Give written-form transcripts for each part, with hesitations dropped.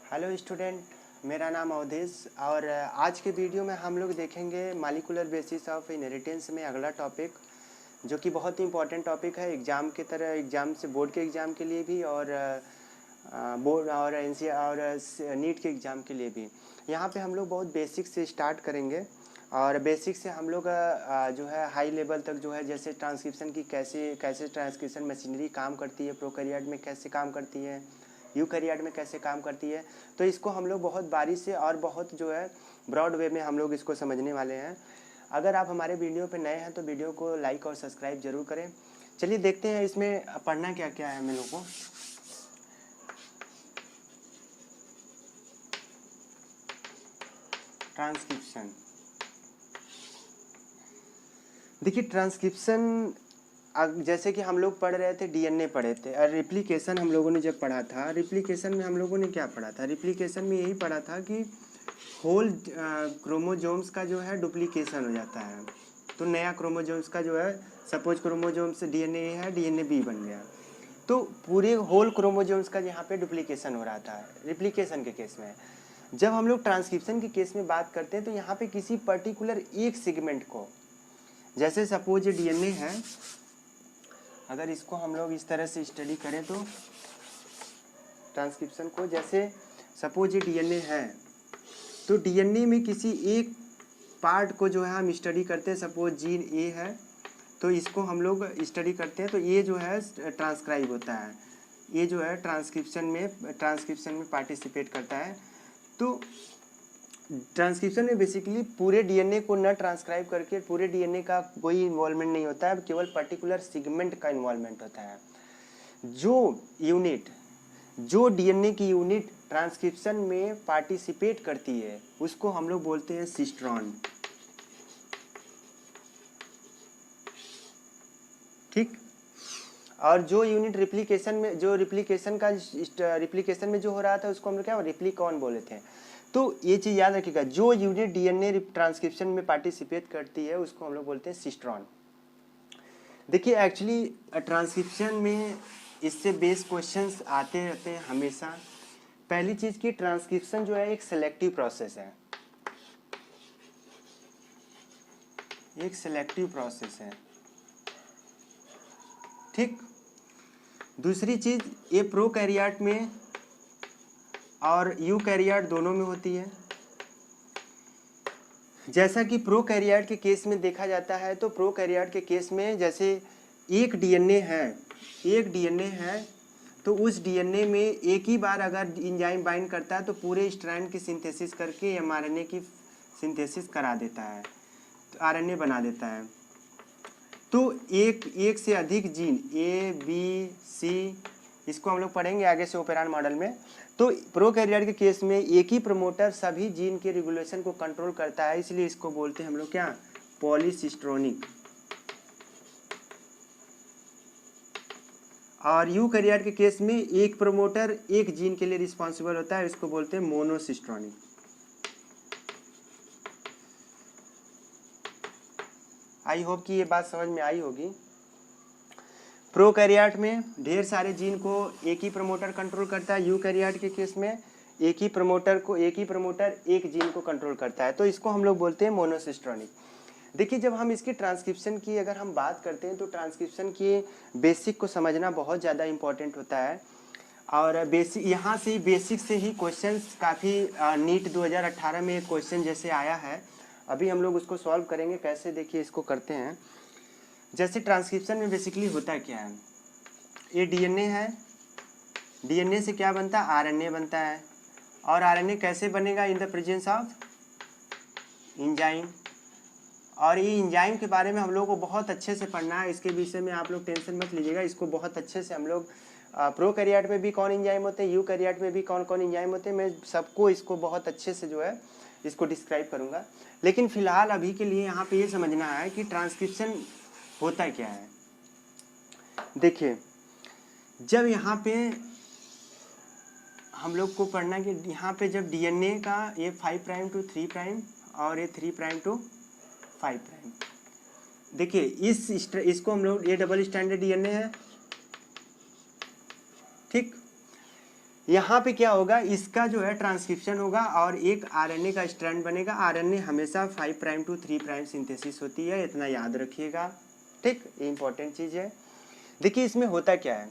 Hello student, मेरा नाम अवधेश और आज के वीडियो में हम लोग देखेंगे मॉलिक्यूलर बेसिस ऑफ इनहेरिटेंस में अगला टॉपिक, जो कि बहुत ही इंपॉर्टेंट टॉपिक है एग्ज़ाम की तरह, एग्ज़ाम से बोर्ड के एग्ज़ाम के लिए भी और बोर्ड और एनसी और नीट के एग्ज़ाम के लिए भी। यहाँ पे हम लोग बहुत बेसिक से स्टार्ट करेंगे और बेसिक से हम लोग जो है हाई लेवल तक जो है, जैसे ट्रांसक्रिप्शन की कैसे ट्रांसक्रिप्शन मशीनरी काम करती है, प्रोकैरियोट में कैसे काम करती है, यूकैरियोट में कैसे काम करती है। तो इसको हम लोग बहुत बारीक से और बहुत जो है ब्रॉड वे में हम लोग इसको समझने वाले हैं। अगर आप हमारे वीडियो पे नए हैं तो वीडियो को लाइक और सब्सक्राइब जरूर करें। चलिए देखते हैं इसमें पढ़ना क्या क्या है हम लोग को। ट्रांसक्रिप्शन, देखिए ट्रांसक्रिप्शन जैसे कि हम लोग पढ़ रहे थे, डीएनए पढ़े थे और रिप्लिकेशन हम लोगों ने जब पढ़ा था, रिप्लिकेशन में हम लोगों ने क्या पढ़ा था, रिप्लिकेशन में यही पढ़ा था कि होल क्रोमोजोम्स का जो है डुप्लीकेशन हो जाता है। तो नया क्रोमोजोम्स का जो है, सपोज क्रोमोजोम्स डीएनए है, डीएनए बी बन गया, तो पूरे होल क्रोमोजोम्स का यहाँ पे डुप्लीकेशन हो रहा था रिप्लिकेशन के केस में। जब हम लोग ट्रांसक्रिप्शन के केस में बात करते हैं तो यहाँ पे किसी पर्टिकुलर एक सेगमेंट को, जैसे सपोज ये डीएनए है, अगर इसको हम लोग इस तरह से स्टडी करें तो ट्रांसक्रिप्शन को, जैसे सपोज ये डीएनए है, तो डीएनए में किसी एक पार्ट को जो है हम स्टडी करते हैं। सपोज जीन ए है तो इसको हम लोग स्टडी करते हैं, तो ये जो है ट्रांसक्राइब होता है, ये जो है ट्रांसक्रिप्शन में पार्टिसिपेट करता है। तो ट्रांसक्रिप्शन में बेसिकली पूरे डीएनए को न ट्रांसक्राइब करके पूरे डीएनए का कोई इन्वॉल्वमेंट नहीं होता है, केवल पर्टिकुलर सेगमेंट का इन्वॉल्वमेंट होता है। जो डीएनए की यूनिट ट्रांसक्रिप्शन में पार्टिसिपेट करती है उसको हम लोग बोलते हैं सिस्ट्रॉन। ठीक। और जो यूनिट रिप्लिकेशन में, जो रिप्लिकेशन में जो हो रहा था उसको हम लोग क्या रिप्लिकॉन बोले थे। तो ये चीज़ याद रखिएगा, जो यूनिट डीएनए ट्रांसक्रिप्शन में पार्टिसिपेट करती है उसको हम लोग बोलते हैं सिस्ट्रॉन। देखिए एक्चुअली ट्रांसक्रिप्शन में इससे बेस क्वेश्चंस आते रहते हैं हमेशा। पहली चीज़ की ट्रांसक्रिप्शन जो है एक सेलेक्टिव प्रोसेस है, एक सेलेक्टिव प्रोसेस है। ठीक। दूसरी चीज़, ये प्रोकैरियोट में और यूकैरियोट दोनों में होती है। जैसा कि प्रोकैरियोट के केस में देखा जाता है, तो प्रोकैरियोट के केस में जैसे एक डीएनए है तो उस डीएनए में एक ही बार अगर एंजाइम बाइंड करता है तो पूरे स्ट्रैंड की सिंथेसिस करके एमआरएनए की सिंथेसिस करा देता है, तो आरएनए बना देता है। तो एक से अधिक जीन ए बी सी, इसको हम लोग पढ़ेंगे आगे से ओपेरान मॉडल में। तो प्रोकैरियोट के केस में एक ही प्रमोटर सभी जीन के रेगुलेशन को कंट्रोल करता है, इसलिए इसको बोलते हैं हम लोग क्या, पॉलीसिस्ट्रोनिक। और यूकैरियोट के केस में एक प्रमोटर एक जीन के लिए रिस्पॉन्सिबल होता है, इसको बोलते हैं मोनोसिस्ट्रोनिक। आई होप कि ये बात समझ में आई होगी। प्रोकैरियोट में ढेर सारे जीन को एक ही प्रमोटर कंट्रोल करता है, यूकैरियोट के केस में एक ही प्रमोटर एक जीन को कंट्रोल करता है, तो इसको हम लोग बोलते हैं मोनोसिस्ट्रोनिक। देखिए जब हम इसकी ट्रांसक्रिप्शन की अगर हम बात करते हैं तो ट्रांसक्रिप्शन की बेसिक को समझना बहुत ज़्यादा इंपॉर्टेंट होता है। और बेसिक, यहाँ से बेसिक से ही क्वेश्चंस काफ़ी, नीट 2018 में एक क्वेश्चन जैसे आया है, अभी हम लोग उसको सॉल्व करेंगे कैसे। देखिए इसको करते हैं। जैसे ट्रांसक्रिप्शन में बेसिकली होता क्या है, ये डीएनए है, डीएनए से क्या बनता है, आरएनए बनता है। और आरएनए कैसे बनेगा, in the presence of enzyme. और ये एंजाइम के बारे में हम लोग को बहुत अच्छे से पढ़ना है, इसके विषय में आप लोग टेंशन मत लीजिएगा, इसको बहुत अच्छे से हम लोग प्रोकैरियोट में भी कौन एंजाइम होते हैं, यूकैरियोट में भी कौन कौन एंजाइम होते हैं, मैं सबको इसको बहुत अच्छे से जो है इसको डिस्क्राइब करूँगा। लेकिन फिलहाल अभी के लिए यहाँ पे ये समझना है कि ट्रांसक्रिप्शन होता क्या है। देखिए जब यहाँ पे हम लोग को पढ़ना कि यहाँ पे जब डीएनए का ये 5 प्राइम टू 3 प्राइम और ये 3 प्राइम टू 5 प्राइम, देखिए इसको हम लोग, ये डबल स्टैंडर्ड डीएनए है। ठीक। यहाँ पे क्या होगा, इसका जो है ट्रांसक्रिप्शन होगा और एक आरएनए का स्ट्रैंड बनेगा। आरएनए हमेशा 5 प्राइम टू 3 प्राइम सिंथेसिस होती है, इतना याद रखिएगा, ठीक, ये इंपॉर्टेंट चीज़ है। देखिए इसमें होता क्या है,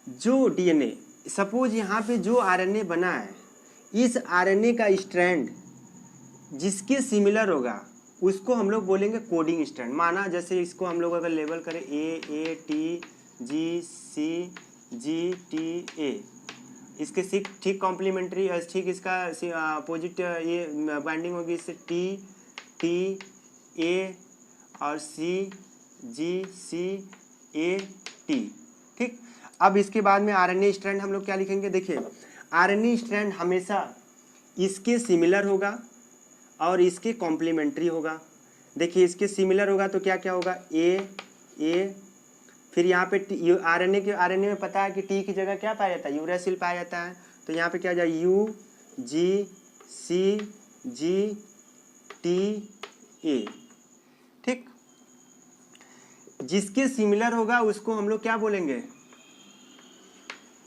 जो डीएनए, सपोज यहाँ पे जो आरएनए बना है, इस आरएनए का स्ट्रैंड जिसके सिमिलर होगा उसको हम लोग बोलेंगे कोडिंग स्ट्रैंड। माना जैसे इसको हम लोग अगर लेबल करें ए टी जी सी जी टी ए, इसके ठीक कॉम्प्लीमेंट्री, ठीक इसका अपोजिट ये बाइंडिंग होगी, इससे टी टी ए और सी जी सी ए टी, ठीक। अब इसके बाद में आरएनए स्ट्रैंड हम लोग क्या लिखेंगे, देखिए आरएनए स्ट्रैंड हमेशा इसके सिमिलर होगा और इसके कॉम्प्लीमेंट्री होगा। देखिए इसके सिमिलर होगा तो क्या क्या होगा, ए, फिर यहाँ पे आरएनए में पता है कि टी की जगह क्या पाया जाता है, यूरासिल पाया जाता है, तो यहाँ पे क्या हो जाए, you ji C G T ए, ठीक। जिसके सिमिलर होगा उसको हम लोग क्या बोलेंगे,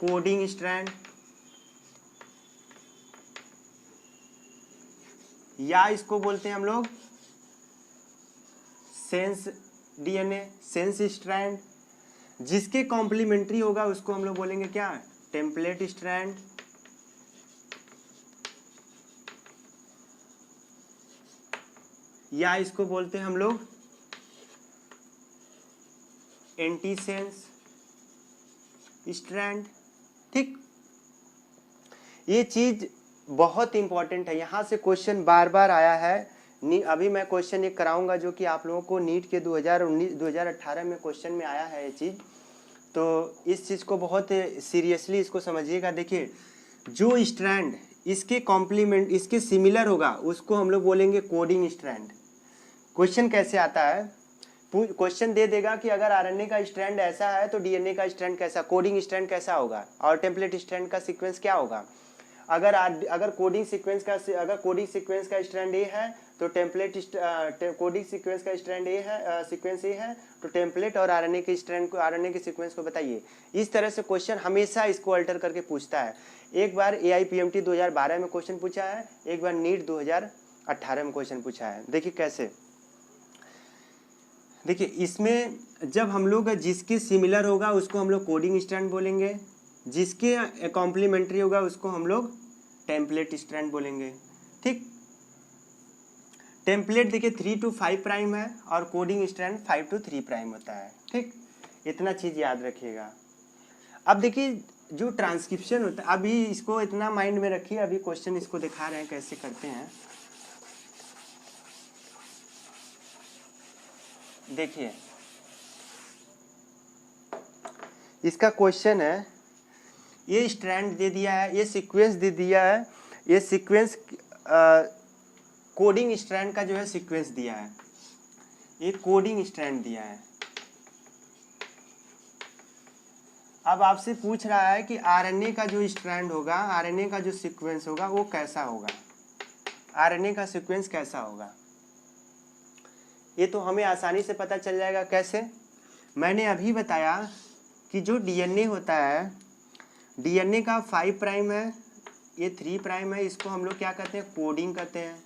कोडिंग स्ट्रैंड, या इसको बोलते हैं हम लोग सेंस डीएनए, सेंस स्ट्रैंड। जिसके कॉम्प्लीमेंट्री होगा उसको हम लोग बोलेंगे क्या, टेम्पलेट स्ट्रैंड, या इसको बोलते हैं हम लोग एंटीसेंस स्ट्रैंड, ठीक। ये चीज बहुत इंपॉर्टेंट है, यहाँ से क्वेश्चन बार बार आया है। अभी मैं क्वेश्चन एक कराऊंगा जो कि आप लोगों को नीट के 2018 में क्वेश्चन में आया है ये चीज़, तो इस चीज़ को बहुत सीरियसली इसको समझिएगा। देखिए जो स्ट्रैंड इसके कॉम्प्लीमेंट इसके सिमिलर होगा उसको हम लोग बोलेंगे कोडिंग स्ट्रैंड। क्वेश्चन कैसे आता है, क्वेश्चन दे देगा कि अगर आरएनए का स्ट्रैंड ऐसा है तो डीएनए का स्ट्रैंड कैसा, कोडिंग स्ट्रैंड कैसा होगा, और टेम्पलेट स्ट्रैंड का सीक्वेंस क्या होगा। अगर कोडिंग सीक्वेंस का स्ट्रैंड ए है तो टेम्पलेट कोडिंग सीक्वेंस का स्ट्रैंड ए है, सीक्वेंस ए है तो टेम्पलेट और आरएनए के स्ट्रैंड को, आरएनए के सीक्वेंस को बताइए। इस तरह से क्वेश्चन हमेशा इसको अल्टर करके पूछता है। एक बार AIPMT 2012 में क्वेश्चन पूछा है, एक बार नीट 2018 में क्वेश्चन पूछा है। देखिए कैसे, देखिए इसमें जब हम लोग जिसके सिमिलर होगा उसको हम लोग कोडिंग स्ट्रैंड बोलेंगे, जिसके कॉम्प्लीमेंट्री होगा उसको हम लोग टेम्पलेट स्ट्रैंड बोलेंगे, ठीक। टेम्पलेट देखिए 3 to 5 प्राइम है और कोडिंग स्ट्रैंड 5 to 3 प्राइम होता है, ठीक। इतना चीज याद रखिएगा। अब देखिए जो ट्रांसक्रिप्शन होता है, अभी इसको इतना माइंड में रखिए, अभी क्वेश्चन इसको दिखा रहे हैं कैसे करते हैं। देखिए इसका क्वेश्चन है, ये स्ट्रैंड दे दिया है, ये सीक्वेंस दे दिया है, ये सीक्वेंस कोडिंग स्ट्रैंड का जो है सीक्वेंस दिया है, ये कोडिंग स्ट्रैंड दिया है। अब आपसे पूछ रहा है कि आरएनए का जो स्ट्रैंड होगा, आरएनए का जो सीक्वेंस होगा वो कैसा होगा, आरएनए का सीक्वेंस कैसा होगा। ये तो हमें आसानी से पता चल जाएगा। कैसे, मैंने अभी बताया कि जो डीएनए होता है, डीएनए का 5 प्राइम है, ये 3 प्राइम है, इसको हम लोग क्या कहते हैं, कोडिंग कहते हैं।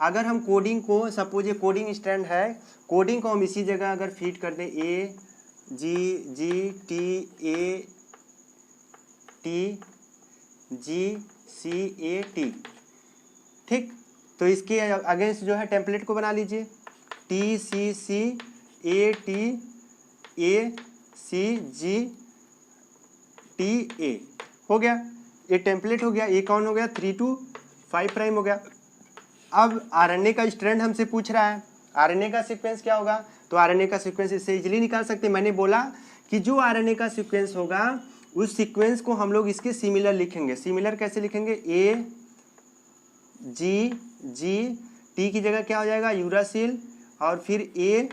अगर हम कोडिंग को, सपोज ये कोडिंग स्ट्रैंड है, कोडिंग को हम इसी जगह अगर फीड कर दें, A G T A T G C A T, ठीक। तो इसके अगेंस्ट जो है टेम्पलेट को बना लीजिए, T C C A T A C G T A, हो गया, ये टेम्पलेट हो गया। ये कौन हो गया, 3 to 5 प्राइम हो गया। अब आरएनए का स्ट्रैंड हमसे पूछ रहा है, आरएनए का सीक्वेंस क्या होगा, तो आरएनए का सीक्वेंस इससे इजीली निकाल सकते हैं। मैंने बोला कि जो आरएनए का सीक्वेंस होगा उस सीक्वेंस को हम लोग इसके सिमिलर लिखेंगे। सिमिलर कैसे लिखेंगे, ए जी टी की जगह क्या हो जाएगा, यूरासिल, और फिर ए,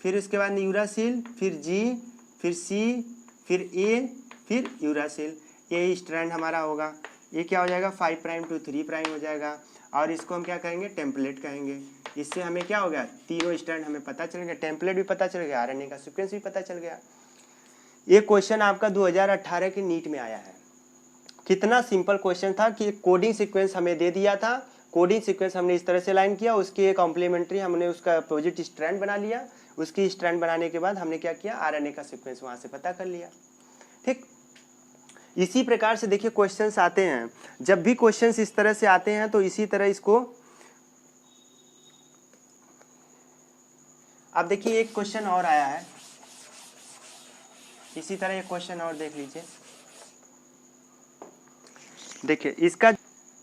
फिर इसके बाद यूरासिल, फिर जी, फिर सी, फिर ए, फिर यूरासिल। ये स्ट्रैंड हमारा होगा। ये क्या हो जाएगा, 5 प्राइम to 3 प्राइम हो जाएगा, और इसको हम क्या कहेंगे, टेम्पलेट कहेंगे। इससे हमें क्या हो गया, तीनों स्ट्रैंड हमें पता चल गया, टेम्पलेट भी पता चल गया, आरएनए का सीक्वेंस भी पता चल गया। ये क्वेश्चन आपका 2018 के नीट में आया है। कितना सिंपल क्वेश्चन था कि कोडिंग सीक्वेंस हमें दे दिया था, कोडिंग सीक्वेंस हमने इस तरह से लाइन किया, उसकी कॉम्प्लीमेंट्री हमने उसका अपोजिट स्ट्रैंड बना लिया, उसकी स्ट्रैंड बनाने के बाद हमने क्या किया, आरएनए का सीक्वेंस वहां से पता कर लिया। ठीक, इसी प्रकार से देखिए क्वेश्चंस आते हैं, जब भी क्वेश्चंस इस तरह से आते हैं तो इसी तरह इसको, अब देखिए एक क्वेश्चन और आया है, इसी तरह एक क्वेश्चन और देख लीजिए। देखिए इसका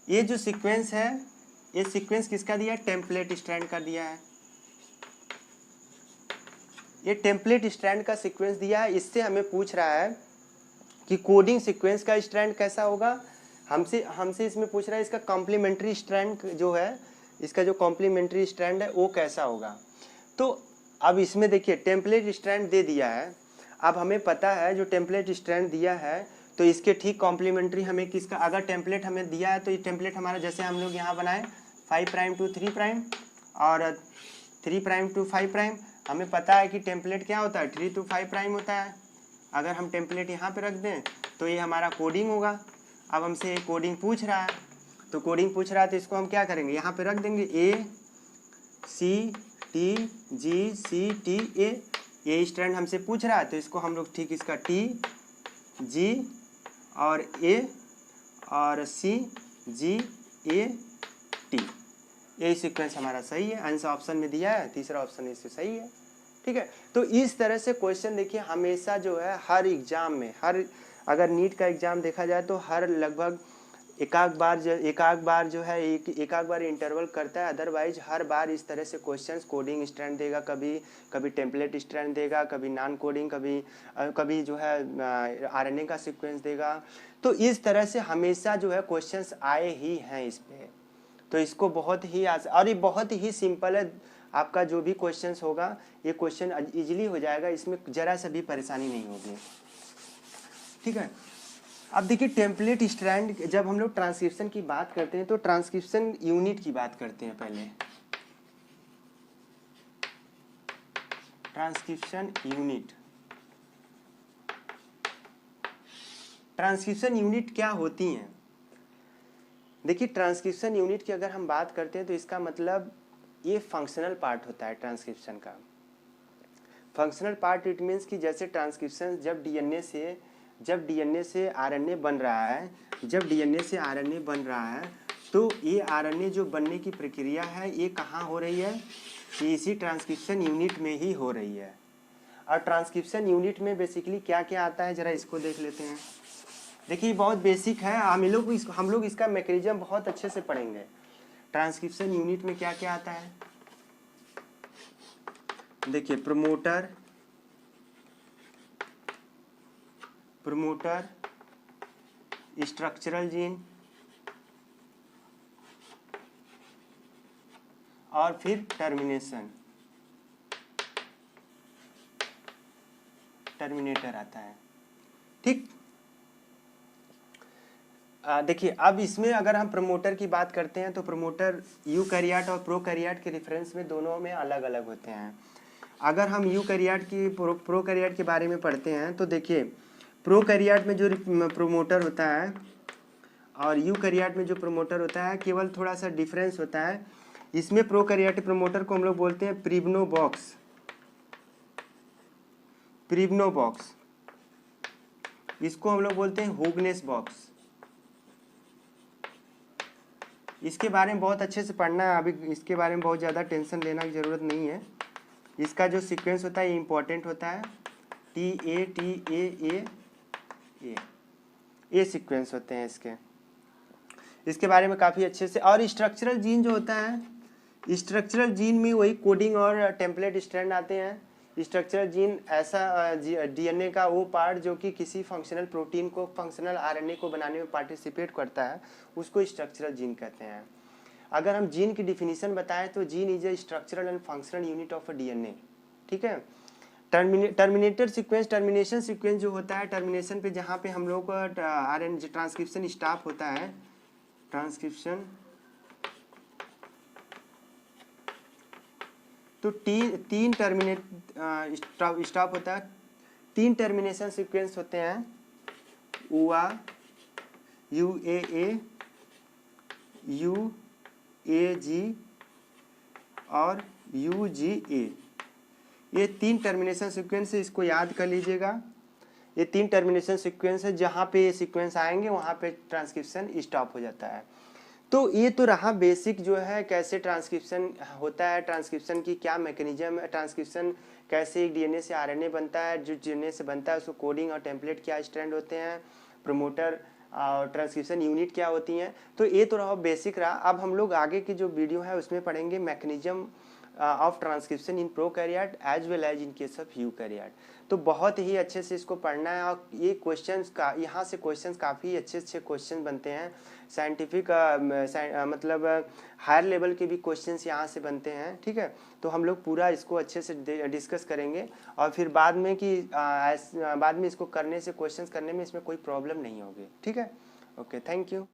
ये जो सीक्वेंस है, ये सीक्वेंस किसका दिया है, टेम्पलेट स्ट्रैंड का दिया है। ये टेम्पलेट स्ट्रैंड का सीक्वेंस दिया है, इससे हमें पूछ रहा है कि कोडिंग सीक्वेंस का स्ट्रैंड कैसा होगा। हमसे इसमें पूछ रहा है इसका कॉम्प्लीमेंट्री स्ट्रैंड जो है, इसका जो कॉम्प्लीमेंट्री स्ट्रैंड है वो कैसा होगा। तो अब इसमें देखिए टेम्पलेट स्ट्रैंड दे दिया है, अब हमें पता है जो टेम्पलेट स्ट्रैंड दिया है तो इसके ठीक कॉम्प्लीमेंट्री हमें किसका, अगर टेम्पलेट हमें दिया है तो ये टेम्पलेट हमारा जैसे हम लोग यहाँ बनाए 5 प्राइम टू 3 प्राइम और 3 प्राइम टू 5 प्राइम, हमें पता है कि टेम्पलेट क्या होता है, 3 टू 5 प्राइम होता है। अगर हम टेम्पलेट यहाँ पे रख दें तो ये हमारा कोडिंग होगा। अब हमसे ये कोडिंग पूछ रहा है, तो कोडिंग पूछ रहा है तो इसको हम क्या करेंगे, यहाँ पे रख देंगे ACTGCTA, ये स्ट्रैंड हमसे पूछ रहा है तो इसको हम लोग ठीक इसका TG और A और CGAT, यही सीक्वेंस हमारा सही है, आंसर ऑप्शन में दिया है, तीसरा ऑप्शन इससे सही है। ठीक है, तो इस तरह से क्वेश्चन देखिए हमेशा जो है हर एग्जाम में, हर अगर नीट का एग्जाम देखा जाए तो हर लगभग एक आध बार जो है एक आध बार इंटरवल करता है, अदरवाइज हर बार इस तरह से क्वेश्चंस कोडिंग स्ट्रैंड देगा, कभी टेम्पलेट स्ट्रैंड देगा, कभी नॉन कोडिंग, कभी जो है आरएनए का सीक्वेंस देगा। तो इस तरह से हमेशा जो है क्वेश्चंस आए ही हैं इस पे, तो इसको बहुत ही और ये बहुत ही सिंपल है, आपका जो भी क्वेश्चंस होगा ये क्वेश्चन इजीली हो जाएगा, इसमें जरा सा भी परेशानी नहीं होगी। ठीक है, अब देखिए टेम्पलेट स्ट्रैंड, जब हम लोग ट्रांसक्रिप्शन की बात करते हैं तो ट्रांसक्रिप्शन यूनिट की बात करते हैं पहले। ट्रांसक्रिप्शन यूनिट, ट्रांसक्रिप्शन यूनिट क्या होती हैं। देखिए ट्रांसक्रिप्शन यूनिट की अगर हम बात करते हैं तो इसका मतलब ये फंक्शनल पार्ट होता है ट्रांसक्रिप्शन का। फंक्शनल पार्ट इट मीन्स कि जैसे ट्रांसक्रिप्शन जब डीएनए से आरएनए बन रहा है, जब डीएनए से आरएनए बन रहा है तो ये आरएनए जो बनने की प्रक्रिया है ये कहाँ हो रही है, ये इसी ट्रांसक्रिप्शन यूनिट में ही हो रही है। और ट्रांसक्रिप्शन यूनिट में बेसिकली क्या क्या आता है जरा इसको देख लेते हैं। देखिए बहुत बेसिक है, हम लोग इसका मैकेनिज्म बहुत अच्छे से पढ़ेंगे। ट्रांसक्रिप्शन यूनिट में क्या क्या आता है, देखिए प्रमोटर, स्ट्रक्चरल जीन और फिर टर्मिनेटर आता है। ठीक, देखिए अब इसमें अगर हम प्रमोटर की बात करते हैं तो प्रमोटर यूकैरियोट और प्रोकैरियोट के रेफरेंस में दोनों में अलग अलग होते हैं। अगर हम यूकैरियोट की प्रोकैरियोट के बारे में पढ़ते हैं तो देखिए प्रोकैरियोट में जो प्रमोटर होता है और यूकैरियोट में जो प्रमोटर होता है केवल थोड़ा सा डिफरेंस होता है। इसमें प्रोकैरियोटिक प्रमोटर को हम लोग बोलते हैं प्रिब्नो बॉक्स, इसको हम लोग बोलते हैं हुगनेस बॉक्स। इसके बारे में बहुत अच्छे से पढ़ना है, अभी इसके बारे में बहुत ज़्यादा टेंशन लेना की ज़रूरत नहीं है। इसका जो सीक्वेंस होता है ये इम्पोर्टेंट होता है, TATAA, ये सीक्वेंस होते हैं इसके बारे में काफ़ी अच्छे से। और स्ट्रक्चरल जीन जो होता है, स्ट्रक्चरल जीन में वही कोडिंग और टेम्पलेट स्ट्रैंड आते हैं। स्ट्रक्चरल जीन ऐसा डीएनए का वो पार्ट जो कि किसी फंक्शनल प्रोटीन को, फंक्शनल आरएनए को बनाने में पार्टिसिपेट करता है, उसको स्ट्रक्चरल जीन कहते हैं। अगर हम जीन की डिफिनीशन बताएं तो gene is a structural and functional unit of a DNA. ठीक है, टर्मिनेटर सीक्वेंस, टर्मिनेशन सीक्वेंस जो होता है, टर्मिनेशन पे जहाँ पे हम लोग का आरएनए ट्रांसक्रिप्शन स्टॉप होता है, ट्रांसक्रिप्शन तो तीन टर्मिनेट स्टॉप होता है, 3 टर्मिनेशन सीक्वेंस होते हैं, UA, UAA, UAG और UGA। ये 3 टर्मिनेशन सीक्वेंस है, इसको याद कर लीजिएगा। ये 3 टर्मिनेशन सीक्वेंस है, जहाँ पे ये सीक्वेंस आएंगे वहाँ पे ट्रांसक्रिप्शन स्टॉप हो जाता है। तो ये तो रहा बेसिक जो है कैसे ट्रांसक्रिप्शन होता है, ट्रांसक्रिप्शन की क्या मैकेनिज्म है, ट्रांसक्रिप्शन कैसे एक डीएनए से आरएनए बनता है, जो डीएनए से बनता है उसको कोडिंग और टेम्पलेट क्या स्ट्रैंड होते हैं, प्रमोटर और ट्रांसक्रिप्शन यूनिट क्या होती हैं। तो ये तो रहा बेसिक रहा। अब हम लोग आगे की जो वीडियो है उसमें पढ़ेंगे mechanism of transcription in prokaryote as well as in case of eukaryote. तो बहुत ही अच्छे से इसको पढ़ना है और ये क्वेश्चंस का यहाँ से क्वेश्चंस काफ़ी अच्छे अच्छे क्वेश्चन बनते हैं, साइंटिफिक मतलब हायर लेवल के भी क्वेश्चंस यहाँ से बनते हैं। ठीक है, तो हम लोग पूरा इसको अच्छे से डिस्कस करेंगे और फिर बाद में कि बाद में इसको करने से क्वेश्चंस करने में इसमें कोई प्रॉब्लम नहीं होगी। ठीक है, ओके, थैंक यू।